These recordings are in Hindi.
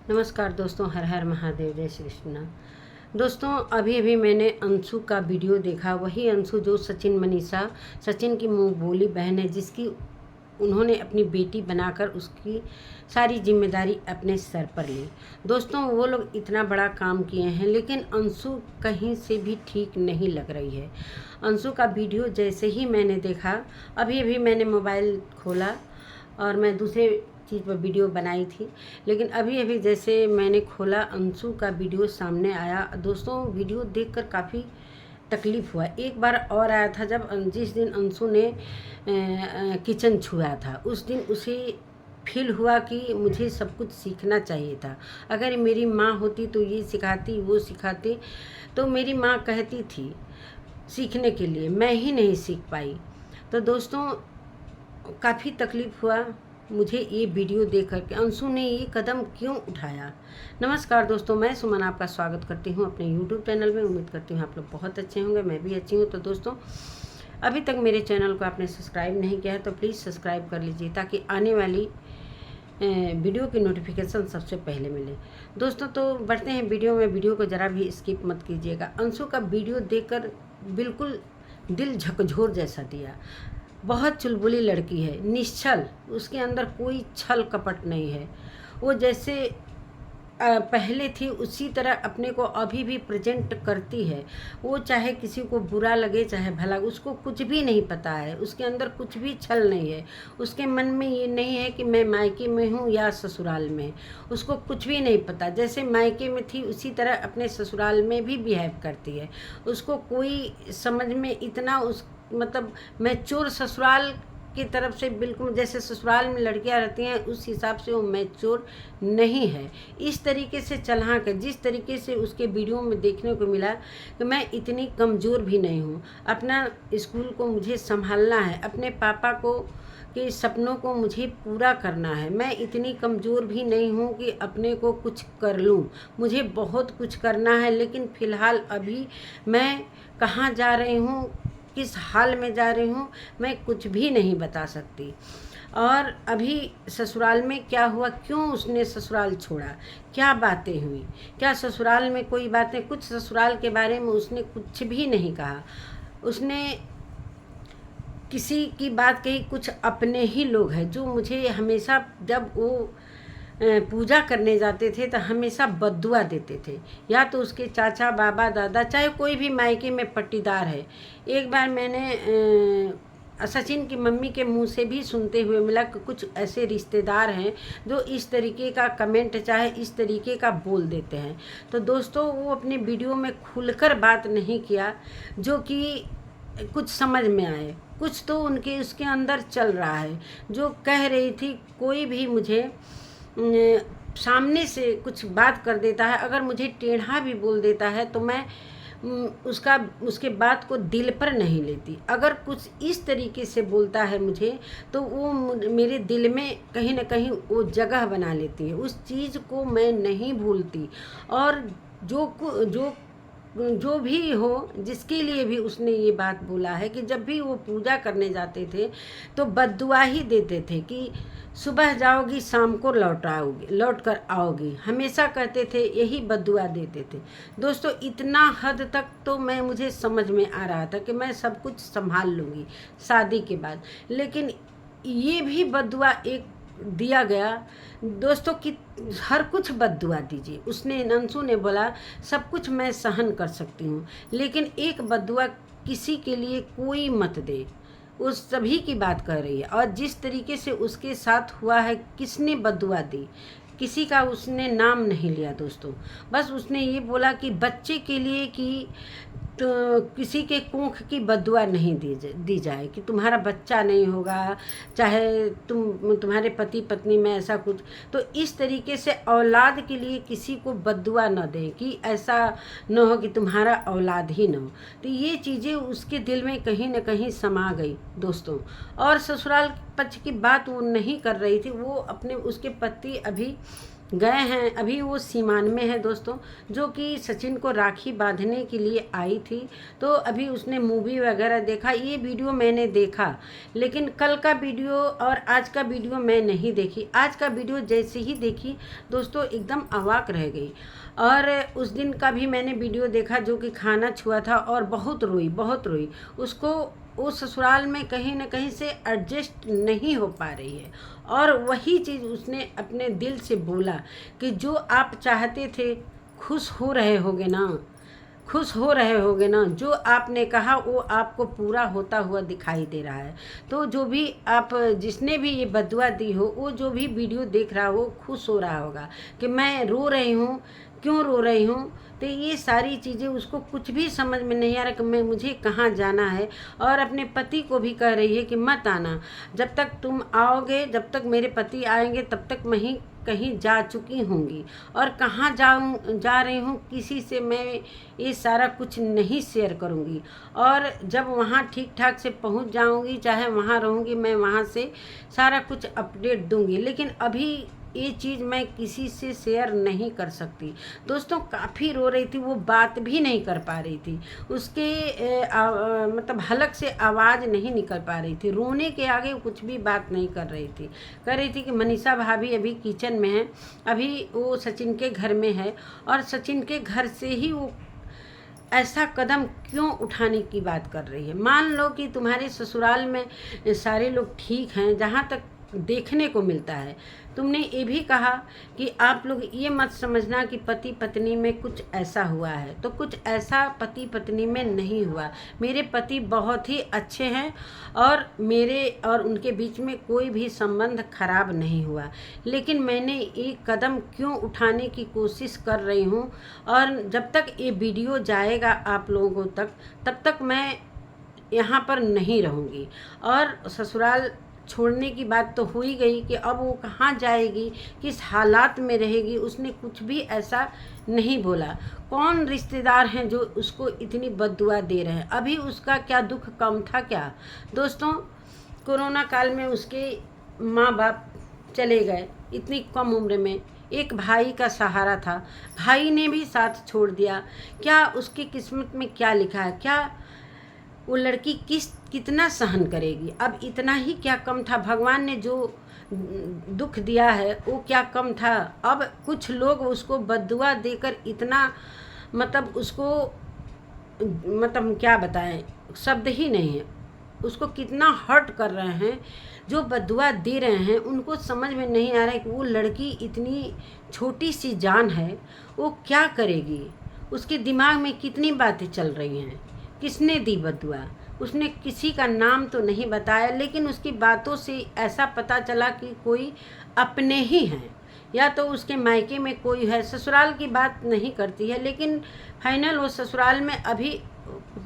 नमस्कार दोस्तों, हर हर महादेव, जय श्री कृष्ण। दोस्तों, अभी अभी मैंने अंशु का वीडियो देखा। वही अंशु जो सचिन की मुँह बोली बहन है, जिसकी उन्होंने अपनी बेटी बनाकर उसकी सारी जिम्मेदारी अपने सर पर ली। दोस्तों, वो लोग इतना बड़ा काम किए हैं, लेकिन अंशु कहीं से भी ठीक नहीं लग रही है। अंशु का वीडियो जैसे ही मैंने देखा, अभी अभी मैंने मोबाइल खोला और मैं दूसरे चीज़ पर वीडियो बनाई थी, लेकिन अभी अभी जैसे मैंने खोला, अंशु का वीडियो सामने आया। दोस्तों, वीडियो देखकर काफ़ी तकलीफ़ हुआ। एक बार और आया था, जब जिस दिन अंशु ने किचन छुआ था, उस दिन उसे फील हुआ कि मुझे सब कुछ सीखना चाहिए था। अगर मेरी माँ होती तो ये सिखाती, वो सिखाती। तो मेरी माँ कहती थी सीखने के लिए, मैं ही नहीं सीख पाई। तो दोस्तों, काफ़ी तकलीफ़ हुआ मुझे ये वीडियो देख कर के अंशु ने ये कदम क्यों उठाया। नमस्कार दोस्तों, मैं सुमन आपका स्वागत करती हूँ अपने यूट्यूब चैनल में। उम्मीद करती हूँ आप लोग बहुत अच्छे होंगे, मैं भी अच्छी हूँ। तो दोस्तों, अभी तक मेरे चैनल को आपने सब्सक्राइब नहीं किया है तो प्लीज़ सब्सक्राइब कर लीजिए, ताकि आने वाली वीडियो की नोटिफिकेशन सबसे पहले मिले। दोस्तों, तो बढ़ते हैं वीडियो में। वीडियो को ज़रा भी स्किप मत कीजिएगा। अंशु का वीडियो देखकर बिल्कुल दिल झकझोर जैसा दिया। बहुत चुलबुली लड़की है, निश्चल, उसके अंदर कोई छल कपट नहीं है। वो जैसे पहले थी उसी तरह अपने को अभी भी प्रेजेंट करती है। वो चाहे किसी को बुरा लगे चाहे भला, उसको कुछ भी नहीं पता है, उसके अंदर कुछ भी छल नहीं है। उसके मन में ये नहीं है कि मैं मायके में हूँ या ससुराल में, उसको कुछ भी नहीं पता। जैसे मायके में थी उसी तरह अपने ससुराल में भी बिहेव करती है। उसको कोई समझ में इतना मतलब मैच्योर ससुराल की तरफ से, बिल्कुल जैसे ससुराल में लड़कियां रहती हैं उस हिसाब से वो मैच्योर नहीं है। इस तरीके से चला कर, जिस तरीके से उसके वीडियो में देखने को मिला कि मैं इतनी कमज़ोर भी नहीं हूँ, अपना स्कूल को मुझे संभालना है, अपने पापा को के सपनों को मुझे पूरा करना है, मैं इतनी कमज़ोर भी नहीं हूँ कि अपने को कुछ कर लूँ, मुझे बहुत कुछ करना है। लेकिन फ़िलहाल अभी मैं कहाँ जा रही हूँ, किस हाल में जा रही हूँ, मैं कुछ भी नहीं बता सकती। और अभी ससुराल में क्या हुआ, क्यों उसने ससुराल छोड़ा, क्या बातें हुई, क्या ससुराल में कोई बातें, कुछ ससुराल के बारे में उसने कुछ भी नहीं कहा। उसने किसी की बात कही, कुछ अपने ही लोग हैं जो मुझे हमेशा, जब वो पूजा करने जाते थे तो हमेशा बद्दुआ देते थे, या तो उसके चाचा बाबा दादा, चाहे कोई भी मायके में पट्टीदार है। एक बार मैंने सचिन की मम्मी के मुंह से भी सुनते हुए मिला कि कुछ ऐसे रिश्तेदार हैं जो इस तरीके का कमेंट, चाहे इस तरीके का बोल देते हैं। तो दोस्तों, वो अपने वीडियो में खुलकर बात नहीं किया जो कि कुछ समझ में आए। कुछ तो उसके अंदर चल रहा है। जो कह रही थी, कोई भी मुझे सामने से कुछ बात कर देता है, अगर मुझे टेढ़ा भी बोल देता है तो मैं उसके बात को दिल पर नहीं लेती। अगर कुछ इस तरीके से बोलता है मुझे, तो वो मेरे दिल में कहीं ना कहीं वो जगह बना लेती है, उस चीज़ को मैं नहीं भूलती। और जो भी हो, जिसके लिए भी उसने ये बात बोला है कि जब भी वो पूजा करने जाते थे तो बद्दुआ ही देते थे कि सुबह जाओगी शाम को लौट कर आओगी, हमेशा कहते थे, यही बद्दुआ देते थे। दोस्तों, इतना हद तक तो मुझे समझ में आ रहा था कि मैं सब कुछ संभाल लूँगी शादी के बाद, लेकिन ये भी बद्दुआ एक दिया गया दोस्तों कि हर कुछ बद्दुआ दीजिए। उसने, अंशु ने बोला, सब कुछ मैं सहन कर सकती हूँ, लेकिन एक बद्दुआ किसी के लिए कोई मत दे। उस सभी की बात कर रही है। और जिस तरीके से उसके साथ हुआ है, किसने बद्दुआ दी, किसी का उसने नाम नहीं लिया दोस्तों। बस उसने ये बोला कि बच्चे के लिए कि तो किसी के कोख की बद्दुआ नहीं दी जाए कि तुम्हारा बच्चा नहीं होगा, चाहे तुम्हारे पति पत्नी में ऐसा कुछ। तो इस तरीके से औलाद के लिए किसी को बद्दुआ न दें कि ऐसा न हो कि तुम्हारा औलाद ही न हो। तो ये चीज़ें उसके दिल में कहीं न कहीं समा गई दोस्तों। और ससुराल पक्ष की बात वो नहीं कर रही थी, वो अपने, उसके पति अभी गए हैं। अभी वो सीमान में है दोस्तों, जो कि सचिन को राखी बांधने के लिए आई थी। तो अभी उसने मूवी वगैरह देखा, ये वीडियो मैंने देखा, लेकिन कल का वीडियो और आज का वीडियो मैं नहीं देखी। आज का वीडियो जैसे ही देखी दोस्तों एकदम अवाक रह गई। और उस दिन का भी मैंने वीडियो देखा जो कि खाना छुआ था और बहुत रोई, बहुत रोई। उसको वो ससुराल में कहीं ना कहीं से एडजस्ट नहीं हो पा रही है। और वही चीज़ उसने अपने दिल से बोला कि जो आप चाहते थे, खुश हो रहे होगे ना, खुश हो रहे होगे ना, जो आपने कहा वो आपको पूरा होता हुआ दिखाई दे रहा है। तो जो भी आप, जिसने भी ये बदुआ दी हो, वो जो भी वीडियो देख रहा हो खुश हो रहा होगा कि मैं रो रही हूँ, क्यों रो रही हूँ। तो ये सारी चीज़ें उसको कुछ भी समझ में नहीं आ रहा कि मुझे कहाँ जाना है। और अपने पति को भी कह रही है कि मत आना, जब तक तुम आओगे, जब तक मेरे पति आएंगे तब तक मैं ही कहीं जा चुकी होंगी। और कहाँ जा रही हूँ किसी से मैं ये सारा कुछ नहीं शेयर करूँगी। और जब वहाँ ठीक ठाक से पहुँच जाऊँगी, चाहे वहाँ रहूँगी, मैं वहाँ से सारा कुछ अपडेट दूँगी। लेकिन अभी ये चीज़ मैं किसी से शेयर नहीं कर सकती। दोस्तों काफ़ी रो रही थी, वो बात भी नहीं कर पा रही थी, उसके मतलब हलक से आवाज़ नहीं निकल पा रही थी, रोने के आगे कुछ भी बात नहीं कर रही थी। कह रही थी कि मनीषा भाभी अभी किचन में है, अभी वो सचिन के घर में है, और सचिन के घर से ही वो ऐसा कदम क्यों उठाने की बात कर रही है। मान लो कि तुम्हारे ससुराल में सारे लोग ठीक हैं, जहाँ तक देखने को मिलता है। तुमने ये भी कहा कि आप लोग ये मत समझना कि पति पत्नी में कुछ ऐसा हुआ है, तो कुछ ऐसा पति पत्नी में नहीं हुआ। मेरे पति बहुत ही अच्छे हैं और मेरे और उनके बीच में कोई भी संबंध खराब नहीं हुआ। लेकिन मैंने ये कदम क्यों उठाने की कोशिश कर रही हूँ, और जब तक ये वीडियो जाएगा आप लोगों तक, तब तक मैं यहाँ पर नहीं रहूँगी। और ससुराल छोड़ने की बात तो हो ही गई कि अब वो कहाँ जाएगी, किस हालात में रहेगी, उसने कुछ भी ऐसा नहीं बोला। कौन रिश्तेदार हैं जो उसको इतनी बद्दुआ दे रहे हैं। अभी उसका क्या दुख कम था क्या दोस्तों। कोरोना काल में उसके माँ बाप चले गए इतनी कम उम्र में, एक भाई का सहारा था, भाई ने भी साथ छोड़ दिया। क्या उसकी किस्मत में क्या लिखा है, क्या वो लड़की कितना सहन करेगी। अब इतना ही क्या कम था, भगवान ने जो दुख दिया है वो क्या कम था। अब कुछ लोग उसको बद्दुआ देकर इतना मतलब उसको मतलब क्या बताएं, शब्द ही नहीं है, उसको कितना हर्ट कर रहे हैं। जो बद्दुआ दे रहे हैं उनको समझ में नहीं आ रहा है कि वो लड़की इतनी छोटी सी जान है, वो क्या करेगी, उसके दिमाग में कितनी बातें चल रही हैं। किसने दी बद्दुआ, उसने किसी का नाम तो नहीं बताया, लेकिन उसकी बातों से ऐसा पता चला कि कोई अपने ही हैं, या तो उसके मायके में कोई है। ससुराल की बात नहीं करती है, लेकिन फाइनल वो ससुराल में अभी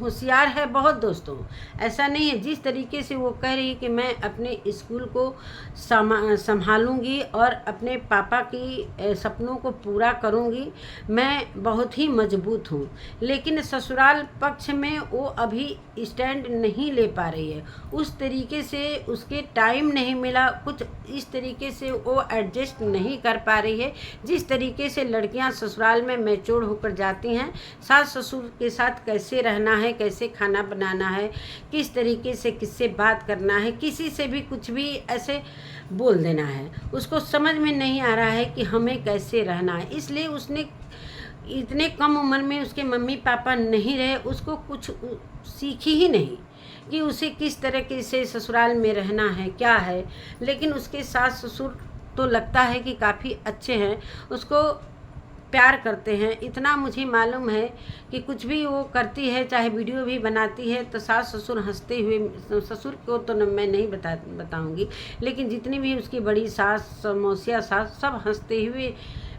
होशियार है बहुत दोस्तों। ऐसा नहीं है, जिस तरीके से वो कह रही है कि मैं अपने स्कूल को संभालूंगी और अपने पापा की सपनों को पूरा करूंगी, मैं बहुत ही मजबूत हूँ। लेकिन ससुराल पक्ष में वो अभी स्टैंड नहीं ले पा रही है। उस तरीके से उसके टाइम नहीं मिला, कुछ इस तरीके से वो एडजस्ट नहीं कर पा रही है। जिस तरीके से लड़कियां ससुराल में मैच्योर होकर जाती हैं, सास ससुर के साथ कैसे रहना है, कैसे खाना बनाना है, किस तरीके से किससे बात करना है, किसी से भी कुछ भी ऐसे बोल देना है, उसको समझ में नहीं आ रहा है कि हमें कैसे रहना है। इसलिए उसने इतने कम उम्र में उसके मम्मी पापा नहीं रहे, उसको कुछ सीखी ही नहीं कि उसे किस तरीके से ससुराल में रहना है, क्या है। लेकिन उसके सास ससुर तो लगता है कि काफ़ी अच्छे हैं, उसको प्यार करते हैं। इतना मुझे मालूम है कि कुछ भी वो करती है, चाहे वीडियो भी बनाती है, तो सास ससुर हंसते हुए, ससुर को तो मैं नहीं बताऊंगी, लेकिन जितनी भी उसकी बड़ी सास, मौसिया सास, सब हंसते हुए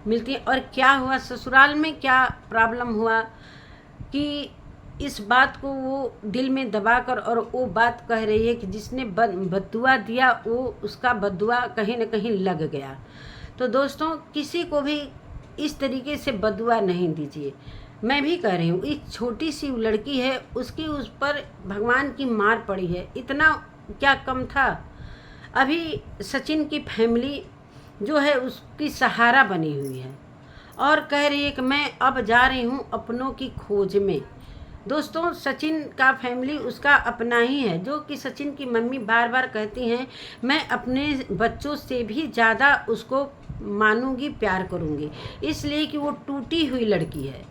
मिलती हैं। और क्या हुआ ससुराल में, क्या प्रॉब्लम हुआ कि इस बात को वो दिल में दबाकर और वो बात कह रही है कि जिसने बद्दुआ दिया वो उसका बद्दुआ कहीं न कहीं लग गया। तो दोस्तों किसी को भी इस तरीके से बद्दुआ नहीं दीजिए। मैं भी कह रही हूँ, एक छोटी सी लड़की है, उसकी उस पर भगवान की मार पड़ी है, इतना क्या कम था। अभी सचिन की फैमिली जो है उसकी सहारा बनी हुई है और कह रही है कि मैं अब जा रही हूँ अपनों की खोज में। दोस्तों, सचिन का फैमिली उसका अपना ही है, जो कि सचिन की मम्मी बार बार कहती हैं मैं अपने बच्चों से भी ज़्यादा उसको मानूंगी, प्यार करूंगी, इसलिए कि वो टूटी हुई लड़की है।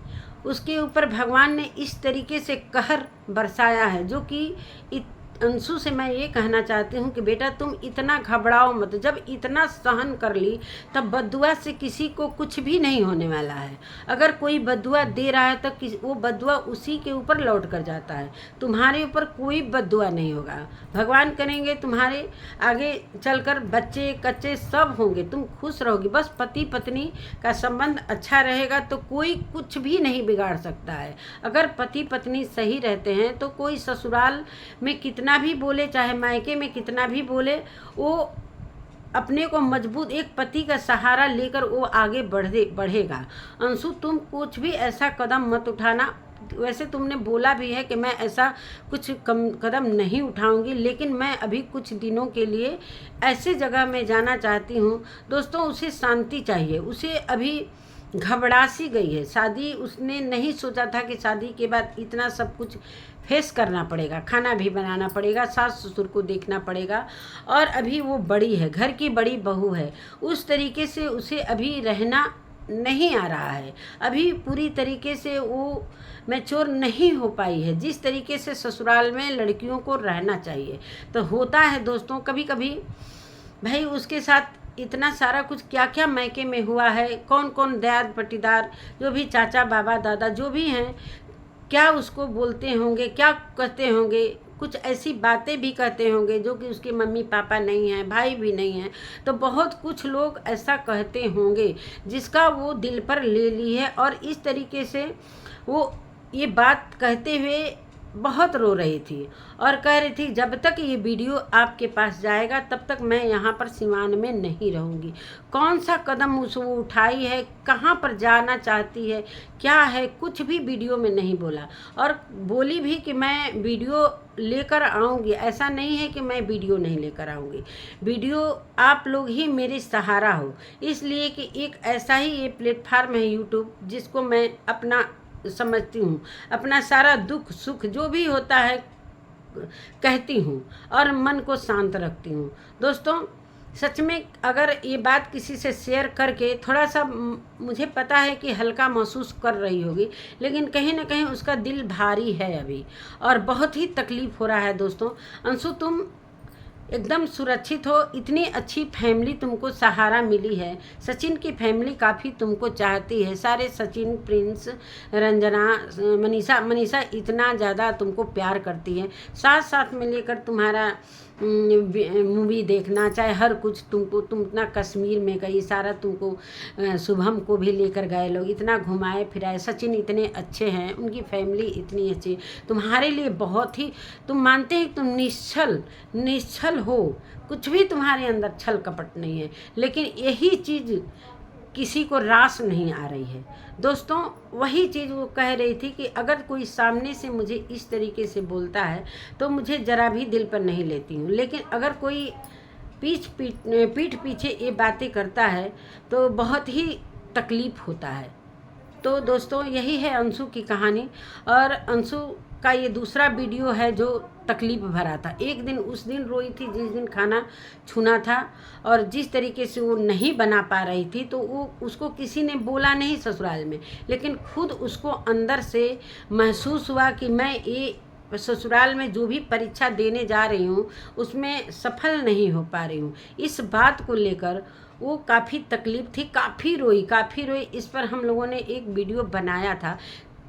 उसके ऊपर भगवान ने इस तरीके से कहर बरसाया है, जो कि अंशु से मैं ये कहना चाहती हूँ कि बेटा तुम इतना घबराओ मत। जब इतना सहन कर ली तब बद्दुआ से किसी को कुछ भी नहीं होने वाला है। अगर कोई बद्दुआ दे रहा है तो वो बद्दुआ उसी के ऊपर लौट कर जाता है। तुम्हारे ऊपर कोई बद्दुआ नहीं होगा। भगवान करेंगे तुम्हारे आगे चलकर बच्चे कच्चे सब होंगे, तुम खुश रहोगी। बस पति पत्नी का संबंध अच्छा रहेगा तो कोई कुछ भी नहीं बिगाड़ सकता है। अगर पति पत्नी सही रहते हैं तो कोई ससुराल में कितना भी बोले, चाहे मायके में कितना भी बोले, वो अपने को मजबूत एक पति का सहारा लेकर वो आगे बढ़ेगा। अंशु, तुम कुछ भी ऐसा कदम मत उठाना। वैसे तुमने बोला भी है कि मैं ऐसा कुछ कदम नहीं उठाऊंगी, लेकिन मैं अभी कुछ दिनों के लिए ऐसे जगह में जाना चाहती हूँ। दोस्तों, उसे शांति चाहिए। उसे अभी घबरा सी गई है। शादी उसने नहीं सोचा था कि शादी के बाद इतना सब कुछ फेस करना पड़ेगा, खाना भी बनाना पड़ेगा, सास ससुर को देखना पड़ेगा, और अभी वो बड़ी है, घर की बड़ी बहू है। उस तरीके से उसे अभी रहना नहीं आ रहा है। अभी पूरी तरीके से वो मैच्योर नहीं हो पाई है, जिस तरीके से ससुराल में लड़कियों को रहना चाहिए। तो होता है दोस्तों, कभी कभी भाई उसके साथ इतना सारा कुछ क्या क्या मायके में हुआ है, कौन कौन दयाद पटीदार, जो भी चाचा बाबा दादा जो भी हैं, क्या उसको बोलते होंगे, क्या कहते होंगे, कुछ ऐसी बातें भी कहते होंगे जो कि उसके मम्मी पापा नहीं हैं, भाई भी नहीं हैं। तो बहुत कुछ लोग ऐसा कहते होंगे जिसका वो दिल पर ले ली है, और इस तरीके से वो ये बात कहते हुए बहुत रो रही थी और कह रही थी जब तक ये वीडियो आपके पास जाएगा तब तक मैं यहाँ पर सिवान में नहीं रहूँगी। कौन सा कदम वो उठाई है, कहाँ पर जाना चाहती है, क्या है, कुछ भी वीडियो में नहीं बोला। और बोली भी कि मैं वीडियो लेकर आऊँगी, ऐसा नहीं है कि मैं वीडियो नहीं लेकर आऊँगी। वीडियो आप लोग ही मेरे सहारा हो, इसलिए कि एक ऐसा ही ये प्लेटफार्म है यूट्यूब, जिसको मैं अपना समझती हूँ। अपना सारा दुख सुख जो भी होता है कहती हूँ और मन को शांत रखती हूँ। दोस्तों, सच में अगर ये बात किसी से शेयर करके थोड़ा सा मुझे पता है कि हल्का महसूस कर रही होगी, लेकिन कहीं ना कहीं उसका दिल भारी है अभी और बहुत ही तकलीफ़ हो रहा है। दोस्तों, अंशु तुम एकदम सुरक्षित हो, इतनी अच्छी फैमिली तुमको सहारा मिली है। सचिन की फैमिली काफ़ी तुमको चाहती है, सारे सचिन, प्रिंस, रंजना, मनीषा इतना ज़्यादा तुमको प्यार करती है। साथ साथ में लेकर तुम्हारा मूवी देखना, चाहे हर कुछ तुमको, तुम इतना कश्मीर में गई, सारा तुमको शुभम को भी लेकर गए लोग, इतना घुमाए फिराए। सचिन इतने अच्छे हैं, उनकी फैमिली इतनी अच्छी, तुम्हारे लिए बहुत ही, तुम मानते हैं तुम निश्चल हो, कुछ भी तुम्हारे अंदर छल कपट नहीं है, लेकिन यही चीज़ किसी को रास नहीं आ रही है। दोस्तों, वही चीज़ वो कह रही थी कि अगर कोई सामने से मुझे इस तरीके से बोलता है तो मुझे ज़रा भी दिल पर नहीं लेती हूँ, लेकिन अगर कोई पीठ पीछे ये बातें करता है तो बहुत ही तकलीफ़ होता है। तो दोस्तों, यही है अंशु की कहानी, और अंशु का ये दूसरा वीडियो है जो तकलीफ़ भरा था। एक दिन उस दिन रोई थी जिस दिन खाना छूना था, और जिस तरीके से वो नहीं बना पा रही थी, तो वो उसको किसी ने बोला नहीं ससुराल में, लेकिन खुद उसको अंदर से महसूस हुआ कि मैं ये ससुराल में जो भी परीक्षा देने जा रही हूँ उसमें सफल नहीं हो पा रही हूँ। इस बात को लेकर वो काफ़ी तकलीफ़ थी, काफ़ी रोई। इस पर हम लोगों ने एक वीडियो बनाया था,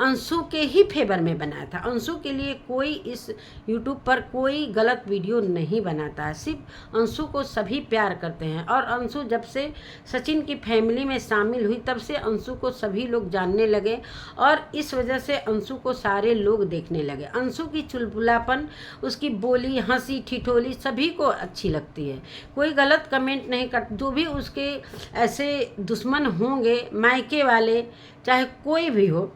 अंशु के ही फेवर में बनाया था। अंशु के लिए कोई इस यूट्यूब पर कोई गलत वीडियो नहीं बनाता है, सिर्फ अंशु को सभी प्यार करते हैं। और अंशु जब से सचिन की फैमिली में शामिल हुई तब से अंशु को सभी लोग जानने लगे, और इस वजह से अंशु को सारे लोग देखने लगे। अंशु की चुलबुलापन, उसकी बोली, हंसी ठिठोली सभी को अच्छी लगती है। कोई गलत कमेंट नहीं कर, जो भी उसके ऐसे दुश्मन होंगे, मायके वाले चाहे कोई भी हो,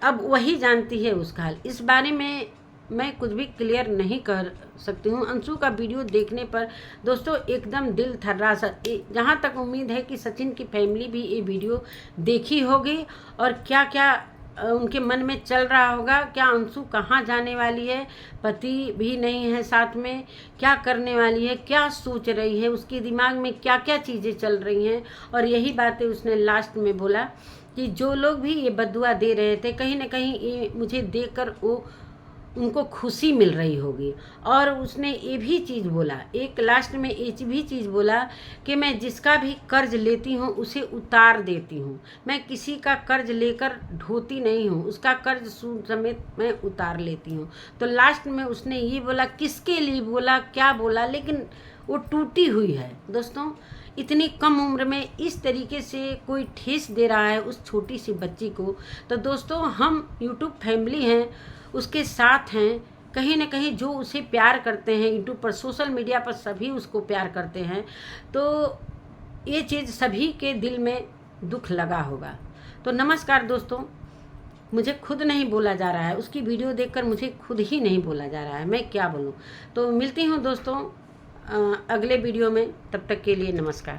अब वही जानती है उसका हाल। इस बारे में मैं कुछ भी क्लियर नहीं कर सकती हूँ। अंशु का वीडियो देखने पर दोस्तों एकदम दिल थर्रा सा, जहाँ तक उम्मीद है कि सचिन की फैमिली भी ये वीडियो देखी होगी और क्या क्या उनके मन में चल रहा होगा। क्या अंशु कहाँ जाने वाली है, पति भी नहीं है साथ में, क्या करने वाली है, क्या सोच रही है, उसके दिमाग में क्या क्या चीज़ें चल रही हैं। और यही बातें उसने लास्ट में बोला कि जो लोग भी ये बद्दुआ दे रहे थे, कहीं ना कहीं ये मुझे देखकर वो उनको खुशी मिल रही होगी। और उसने ये भी चीज़ बोला, एक लास्ट में ये भी चीज़ बोला कि मैं जिसका भी कर्ज लेती हूँ उसे उतार देती हूँ, मैं किसी का कर्ज लेकर ढोती नहीं हूँ, उसका कर्ज सूद समेत मैं उतार लेती हूँ। तो लास्ट में उसने ये बोला, किसके लिए बोला, क्या बोला, लेकिन वो टूटी हुई है। दोस्तों इतनी कम उम्र में इस तरीके से कोई ठेस दे रहा है उस छोटी सी बच्ची को, तो दोस्तों हम यूट्यूब फैमिली हैं, उसके साथ हैं। कहीं ना कहीं जो उसे प्यार करते हैं यूट्यूब पर, सोशल मीडिया पर सभी उसको प्यार करते हैं, तो ये चीज़ सभी के दिल में दुख लगा होगा। तो नमस्कार दोस्तों, मुझे खुद नहीं बोला जा रहा है, उसकी वीडियो देखकर मुझे खुद ही नहीं बोला जा रहा है, मैं क्या बोलूँ। तो मिलती हूँ दोस्तों अगले वीडियो में, तब तक के लिए नमस्कार।